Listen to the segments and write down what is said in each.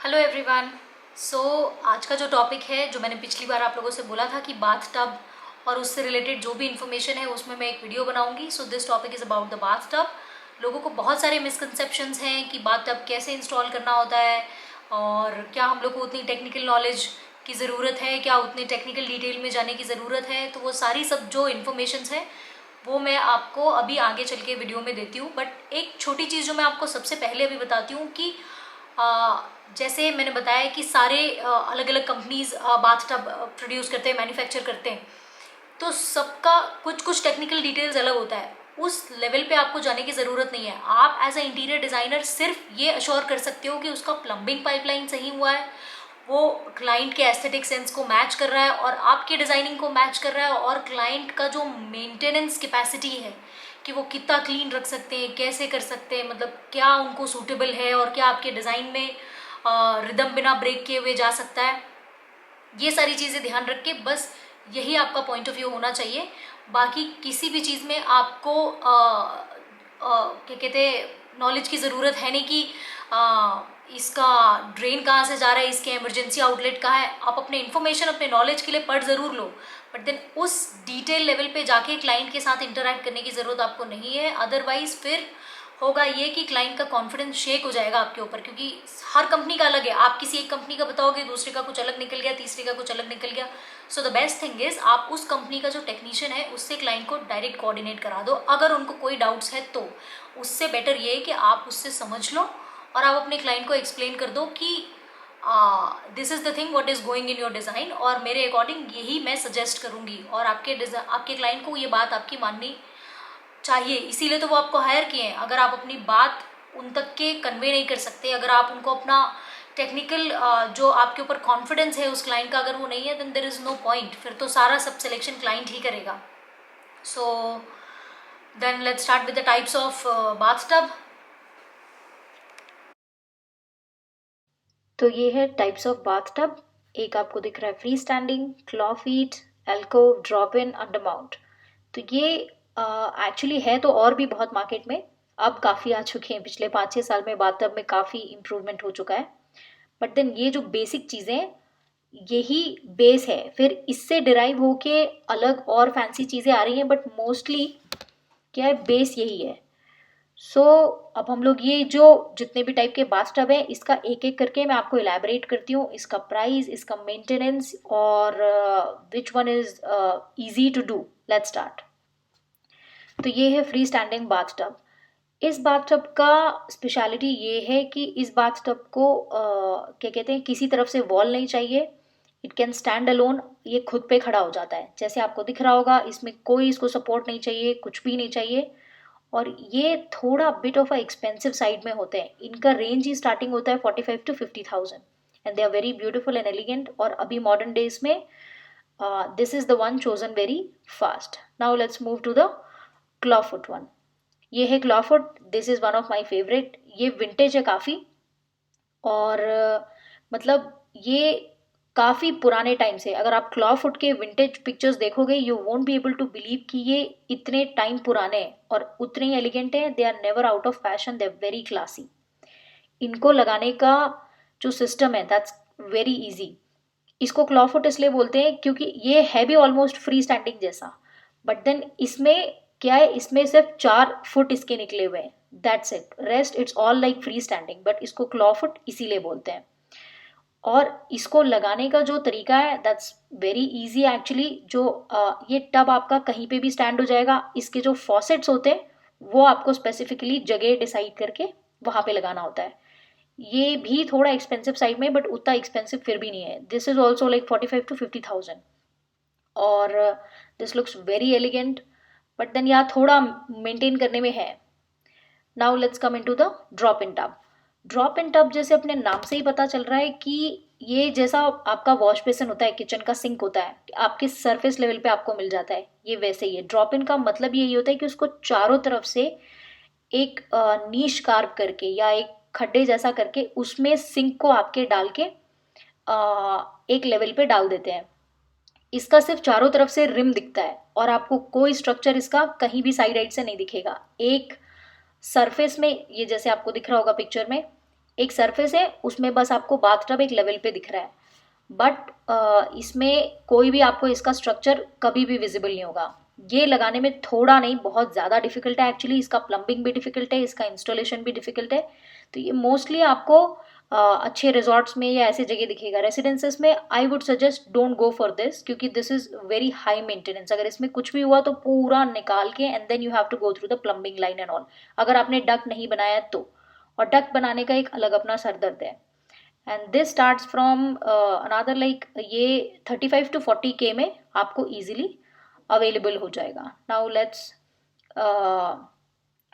Hello everyone. सो आज का जो टॉपिक है, जो मैंने पिछली बार आप लोगों से बोला था कि बाथ टब और उससे रिलेटेड जो भी इन्फॉर्मेशन है उसमें मैं एक वीडियो बनाऊंगी। So this topic is about the bath tub. लोगों को बहुत सारे मिसकंसेप्शंस हैं कि बाथ टब कैसे इंस्टॉल करना होता है और क्या हम लोग को उतनी टेक्निकल नॉलेज की ज़रूरत है, क्या उतनी टेक्निकल डिटेल में जाने की ज़रूरत है। तो वो सारी सब जो इन्फॉर्मेशंस है वो मैं आपको अभी आगे चल के वीडियो में देती हूँ। बट एक छोटी चीज़ जो मैं आपको सबसे पहले अभी बताती हूँ कि आ, जैसे मैंने बताया कि सारे अलग अलग कंपनीज बाथ टब प्रोड्यूस करते हैं, मैन्युफैक्चर करते हैं। तो सबका कुछ कुछ टेक्निकल डिटेल्स अलग होता है। उस लेवल पे आपको जाने की ज़रूरत नहीं है। आप एज अ इंटीरियर डिज़ाइनर सिर्फ ये अश्योर कर सकते हो कि उसका प्लम्बिंग पाइपलाइन सही हुआ है, वो क्लाइंट के एस्थेटिक सेंस को मैच कर रहा है और आपके डिज़ाइनिंग को मैच कर रहा है, और क्लाइंट का जो मेंटेनेंस कैपेसिटी है कि वो कितना क्लीन रख सकते हैं, कैसे कर सकते हैं, मतलब क्या उनको सूटेबल है और क्या आपके डिज़ाइन में रिदम बिना ब्रेक किए हुए जा सकता है। ये सारी चीज़ें ध्यान रख के बस यही आपका पॉइंट ऑफ व्यू होना चाहिए। बाकी किसी भी चीज़ में आपको क्या कहते हैं, नॉलेज की ज़रूरत है नहीं कि इसका ड्रेन कहाँ से जा रहा है, इसके इमरजेंसी आउटलेट कहाँ है। आप अपने इन्फॉर्मेशन अपने नॉलेज के लिए पढ़ ज़रूर लो, बट देन उस डिटेल लेवल पे जाके क्लाइंट के साथ इंटरेक्ट करने की ज़रूरत आपको नहीं है। अदरवाइज फिर होगा ये कि क्लाइंट का कॉन्फिडेंस शेक हो जाएगा आपके ऊपर, क्योंकि हर कंपनी का अलग है। आप किसी एक कंपनी का बताओगे, दूसरे का कुछ अलग निकल गया, तीसरे का कुछ अलग निकल गया। So the best thing is आप उस कंपनी का जो टेक्नीशियन है उससे क्लाइंट को डायरेक्ट कोऑर्डिनेट करा दो, अगर उनको कोई डाउट्स है तो। उससे बेटर ये है कि आप उससे समझ लो और आप अपने क्लाइंट को एक्सप्लेन कर दो कि this is the thing what is going in your design, और मेरे अकॉर्डिंग यही मैं सजेस्ट करूँगी। और आपके क्लाइंट को ये बात आपकी माननी चाहिए, इसीलिए तो वो आपको हायर किए हैं। अगर आप अपनी बात उन तक के कन्वे नहीं कर सकते, अगर आप उनको अपना टेक्निकल जो आपके ऊपर कॉन्फिडेंस है उस क्लाइंट का अगर वो नहीं है, then there is no point. फिर तो सारा सब सिलेक्शन क्लाइंट ही करेगा। So then let's start with the types of bath tub. तो ये है टाइप्स ऑफ बाथ टब। एक आपको दिख रहा है free standing, claw feet, alcove, drop in, undermount. तो ये एक्चुअली है तो और भी बहुत मार्केट में, अब काफ़ी आ चुके हैं। पिछले 5-6 साल में बाथटब में काफ़ी इम्प्रूवमेंट हो चुका है। बट देन ये जो बेसिक चीज़ें, यही बेस है। फिर इससे डिराइव होके अलग और फैंसी चीज़ें आ रही हैं, बट मोस्टली क्या है, बेस यही है। सो अब हम लोग ये जो जितने भी टाइप के बाथटब है, इसका एक एक करके मैं आपको इलेबोरेट करती हूँ, इसका प्राइस, इसका मेंटेनेंस, और which one is easy to do. Let's start. तो ये है फ्री स्टैंडिंग बाथटब। इस बाथटब का स्पेशलिटी ये है कि इस बाथटब को क्या कहते हैं, किसी तरफ से वॉल नहीं चाहिए। इट कैन स्टैंड अलोन, ये खुद पे खड़ा हो जाता है। जैसे आपको दिख रहा होगा, इसमें कोई इसको सपोर्ट नहीं चाहिए, कुछ भी नहीं चाहिए। और ये थोड़ा bit of a expensive side में होते हैं। इनका रेंज ही स्टार्टिंग होता है 45 to 50,000, and they are very beautiful and elegant. और अभी मॉडर्न डेज में this is the one chosen very fast. Now let's move to the clawfoot one. ये है clawfoot, this is one of my favourite. ये vintage है काफ़ी, और मतलब ये काफ़ी पुराने टाइम से, अगर आप क्लॉफुट के विंटेज पिक्चर्स देखोगे, you won't be able to believe कि ये इतने टाइम पुराने हैं और उतने ही एलिगेंट हैं। They are never out of fashion, they are very classy. इनको लगाने का जो सिस्टम है, दैट्स वेरी इजी। इसको क्लॉफुट इसलिए बोलते हैं क्योंकि ये है भी ऑलमोस्ट फ्री स्टैंडिंग जैसा, बट देन इसमें क्या है, इसमें सिर्फ 4 फुट इसके निकले हुए हैं, that's it. Rest it's all like free standing, but इसको क्लॉफुट इसीलिए बोलते हैं। और इसको लगाने का जो तरीका है, दैट्स वेरी इजी एक्चुअली। जो ये टब आपका कहीं पे भी स्टैंड हो जाएगा। इसके जो फॉसेट्स होते हैं वो आपको स्पेसिफिकली जगह डिसाइड करके वहां पे लगाना होता है। ये भी थोड़ा एक्सपेंसिव साइड में, बट उतना एक्सपेंसिव फिर भी नहीं है। This is also like 45 to 50,000, और this looks very elegant, but then यहाँ थोड़ा मेंटेन करने में है। Now let's come into the drop in tub. Drop in tub, जैसे अपने नाम से ही पता चल रहा है कि ये जैसा आपका वॉश बेसिन होता है, किचन का सिंक होता है, आपके सरफेस लेवल पे आपको मिल जाता है, ये वैसे ही है। ड्रॉप इन का मतलब यही होता है कि उसको चारों तरफ से एक नीश कार्व करके या एक खड्डे जैसा करके उसमें सिंक को आपके डाल के एक लेवल पे डाल देते हैं। इसका सिर्फ चारों तरफ से रिम दिखता है और आपको कोई स्ट्रक्चर इसका कहीं भी साइड आइड से नहीं दिखेगा। एक सरफेस में, ये जैसे आपको दिख रहा होगा पिक्चर में, एक सरफेस है, उसमें बस आपको बाथटब एक लेवल पे दिख रहा है, बट इसमें कोई भी आपको इसका स्ट्रक्चर कभी भी विजिबल नहीं होगा। ये लगाने में थोड़ा नहीं, बहुत ज़्यादा डिफिकल्ट है एक्चुअली। इसका प्लम्बिंग भी डिफिकल्ट है, इसका इंस्टॉलेशन भी डिफिकल्ट है। तो ये मोस्टली आपको अच्छे रिजॉर्ट्स में या ऐसे जगह दिखेगा। रेसिडेंसेस में I would suggest don't go for this, क्योंकि this is very high maintenance. अगर इसमें कुछ भी हुआ तो पूरा निकाल के and then you have to go through the plumbing line and all, अगर आपने डक्ट नहीं बनाया तो। और डक्ट बनाने का एक अलग अपना सरदर्द है। And this starts from another like, ये 35 to 40K में आपको इजीली अवेलेबल हो जाएगा। Now let's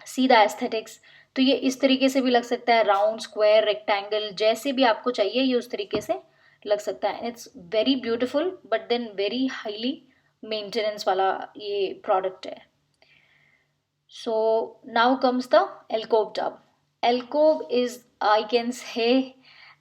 see the aesthetics. तो ये इस तरीके से भी लग सकता है, राउंड, स्क्वायर, रेक्टेंगल, जैसे भी आपको चाहिए ये उस तरीके से लग सकता है। It's very beautiful but then very highly maintenance वाला ये प्रोडक्ट है। So now comes the alcove tub. Alcove is, I can say,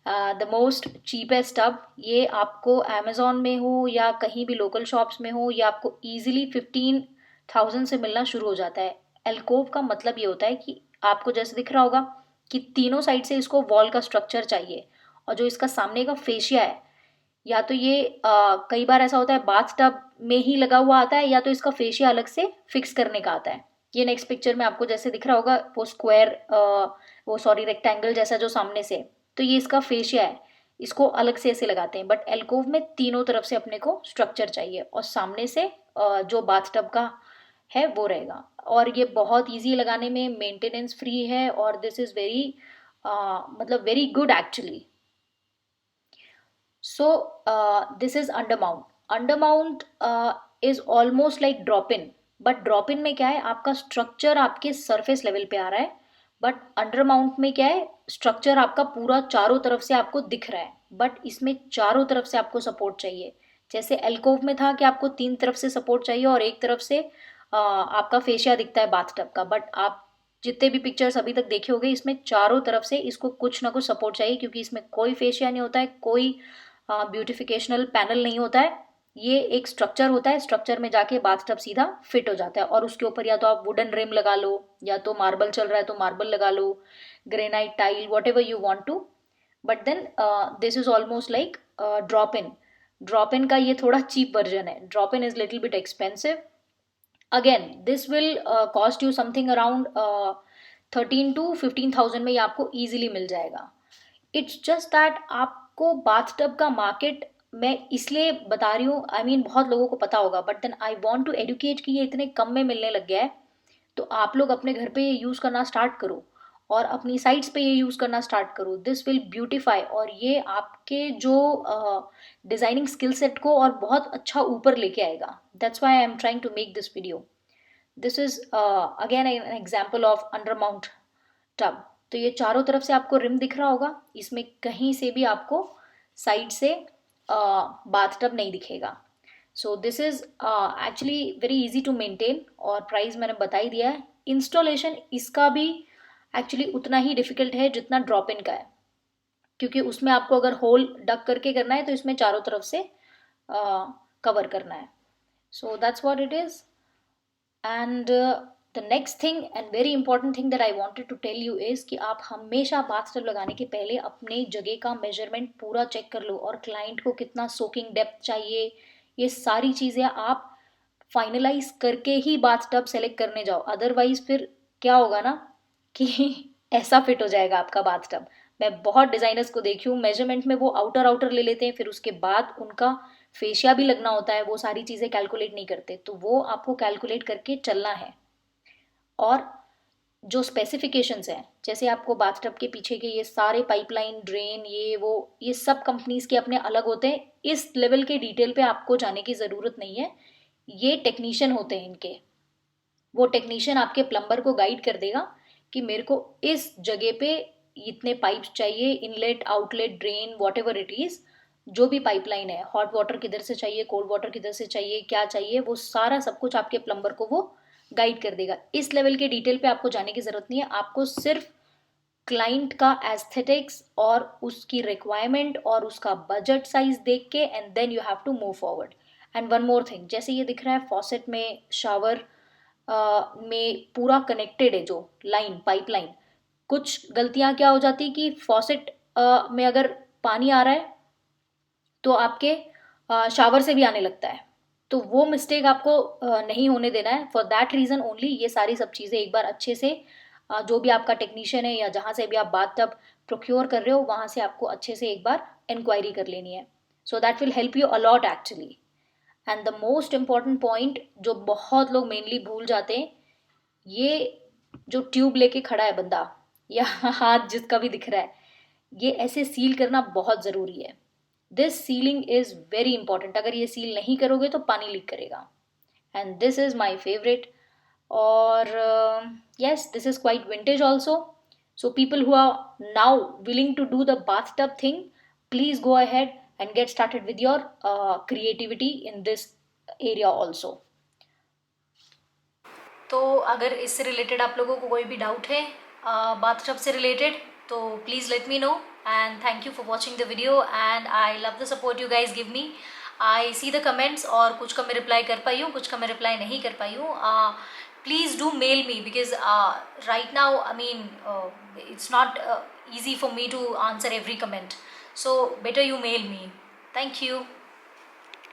the most cheapest tub. ये आपको अमेजोन में हो या कहीं भी लोकल शॉप्स में हो, ये आपको ईजिली 15,000 से मिलना शुरू हो जाता है। एल्कोव का मतलब ये होता है कि आपको जैसे दिख रहा होगा कि तीनों साइड से इसको वॉल का स्ट्रक्चर चाहिए, और जो इसका सामने का फेशिया है, या तो ये कई बार ऐसा होता है बाथ टब में ही लगा हुआ आता है, या तो इसका फेशिया अलग से फिक्स करने का आता है। ये नेक्स्ट पिक्चर में आपको जैसे दिख रहा होगा, वो स्क्वायर, वो सॉरी रेक्टेंगल जैसा जो सामने से, तो ये इसका फेशिया है, इसको अलग से ऐसे लगाते हैं। बट एल्कोव में तीनों तरफ से अपने को स्ट्रक्चर चाहिए, और सामने से जो बाथटब का है वो रहेगा। और ये बहुत इजी लगाने में, मेंटेनेंस फ्री है, और दिस इज वेरी मतलब very good actually. So this is under mount. Under mount is almost like drop in, but drop in में क्या है, आपका स्ट्रक्चर आपके सरफेस लेवल पे आ रहा है। बट अंडर माउंट में क्या है, स्ट्रक्चर आपका पूरा चारों तरफ से आपको दिख रहा है, बट इसमें चारों तरफ से आपको सपोर्ट चाहिए। जैसे एल्कोव में था कि आपको तीन तरफ से सपोर्ट चाहिए और एक तरफ से आपका फेशिया दिखता है बाथटब का, बट आप जितने भी पिक्चर्स अभी तक देखे होंगे, इसमें चारों तरफ से इसको कुछ ना कुछ सपोर्ट चाहिए, क्योंकि इसमें कोई फेशिया नहीं होता है, कोई ब्यूटिफिकेशनल पैनल नहीं होता है। ये एक स्ट्रक्चर होता है, स्ट्रक्चर में जाके बाथटब सीधा फिट हो जाता है, और उसके ऊपर या तो आप वुडन रिम लगा लो, या तो मार्बल चल रहा है तो मार्बल लगा लो, granite tile, whatever you want to. But then this is almost like drop in. Drop in का ये थोड़ा चीप वर्जन है। Drop in is little bit expensive. Again this will cost you something around 13 to 15,000 में ये आपको easily मिल जाएगा। It's just that आपको बाथटब का मार्केट मैं इसलिए बता रही हूँ, आई मीन बहुत लोगों को पता होगा, but then I want to educate कि ये इतने कम में मिलने लग गया है, तो आप लोग अपने घर पे ये यूज़ करना स्टार्ट करो, और अपनी साइट्स पे ये यूज़ करना स्टार्ट करो। दिस विल ब्यूटिफाई, और ये आपके जो डिज़ाइनिंग स्किल सेट को और बहुत अच्छा ऊपर लेके आएगा। That's why I am trying to make this video. This is again an example of under mount tub. तो ये चारों तरफ से आपको रिम दिख रहा होगा, इसमें कहीं से भी आपको साइड से बाथ टब नहीं दिखेगा। So this is actually very easy to maintain, और प्राइस मैंने बता ही दिया है। इंस्टॉलेशन इसका भी एक्चुअली उतना ही डिफिकल्ट है जितना ड्रॉप इन का है, क्योंकि उसमें आपको अगर होल डक करके करना है तो इसमें चारों तरफ से कवर करना है। So that's what it is. And the next thing and very important thing that I wanted to tell you is कि आप हमेशा बाथटब लगाने के पहले अपने जगह का मेजरमेंट पूरा चेक कर लो, और क्लाइंट को कितना सोकिंग डेप्थ चाहिए, ये सारी चीज़ें आप फाइनलाइज करके ही बाथटब सेलेक्ट करने जाओ। अदरवाइज फिर क्या होगा ना कि ऐसा फिट हो जाएगा आपका बाथटब। मैं बहुत डिजाइनर्स को देखी हूँ, मेजरमेंट में वो आउटर आउटर ले लेते हैं, फिर उसके बाद उनका फेशिया भी लगना होता है, वो सारी चीज़ें कैलकुलेट नहीं करते। तो वो आपको कैलकुलेट करके चलना है। और जो स्पेसिफिकेशंस हैं, जैसे आपको बाथटब के पीछे के ये सारे पाइपलाइन, ड्रेन, ये वो, ये सब कंपनीज के अपने अलग होते हैं। इस लेवल के डिटेल पे आपको जाने की ज़रूरत नहीं है। ये टेक्नीशियन होते हैं इनके, वो टेक्नीशियन आपके प्लम्बर को गाइड कर देगा कि मेरे को इस जगह पे इतने पाइप्स चाहिए, inlet, outlet, drain, what ever it is, जो भी पाइपलाइन है, हॉट वाटर किधर से चाहिए, कोल्ड वाटर किधर से चाहिए, क्या चाहिए, वो सारा सब कुछ आपके प्लम्बर को वो गाइड कर देगा। इस लेवल के डिटेल पे आपको जाने की ज़रूरत नहीं है। आपको सिर्फ क्लाइंट का एस्थेटिक्स और उसकी रिक्वायरमेंट और उसका बजट साइज देख के and then you have to move forward. And one more thing, जैसे ये दिख रहा है फॉसेट में, शावर में पूरा कनेक्टेड है जो लाइन, पाइपलाइन, कुछ गलतियां क्या हो जाती कि फॉसेट में अगर पानी आ रहा है तो आपके शावर से भी आने लगता है, तो वो मिस्टेक आपको नहीं होने देना है। फॉर दैट रीज़न ओनली ये सारी सब चीज़ें एक बार अच्छे से जो भी आपका टेक्नीशियन है या जहाँ से भी आप बाथ टब प्रोक्योर कर रहे हो वहाँ से आपको अच्छे से एक बार इंक्वायरी कर लेनी है। So that will help you a lot actually. And the most important point जो बहुत लोग मेनली भूल जाते हैं, ये जो ट्यूब लेके खड़ा है बंदा या हाथ जिसका भी दिख रहा है, ये ऐसे सील करना बहुत ज़रूरी है। This ceiling is very important. अगर ये सील नहीं करोगे तो पानी लीक करेगा। And this is my favourite. और yes, this is quite vintage also. So people who are now willing to do the bathtub thing, please go ahead and get started with your creativity in this area also. तो अगर इससे related आप लोगों को कोई भी doubt है bathtub से रिलेटेड, तो please let me know. And thank you for watching the video and I love the support you guys give me. I see the comments और कुछ का मैं रिप्लाई कर पाई हूँ, कुछ का मैं रिप्लाई नहीं कर पाई हूँ। Please do mail me because right now I mean it's not easy for me to answer every comment, so better you mail me. Thank you.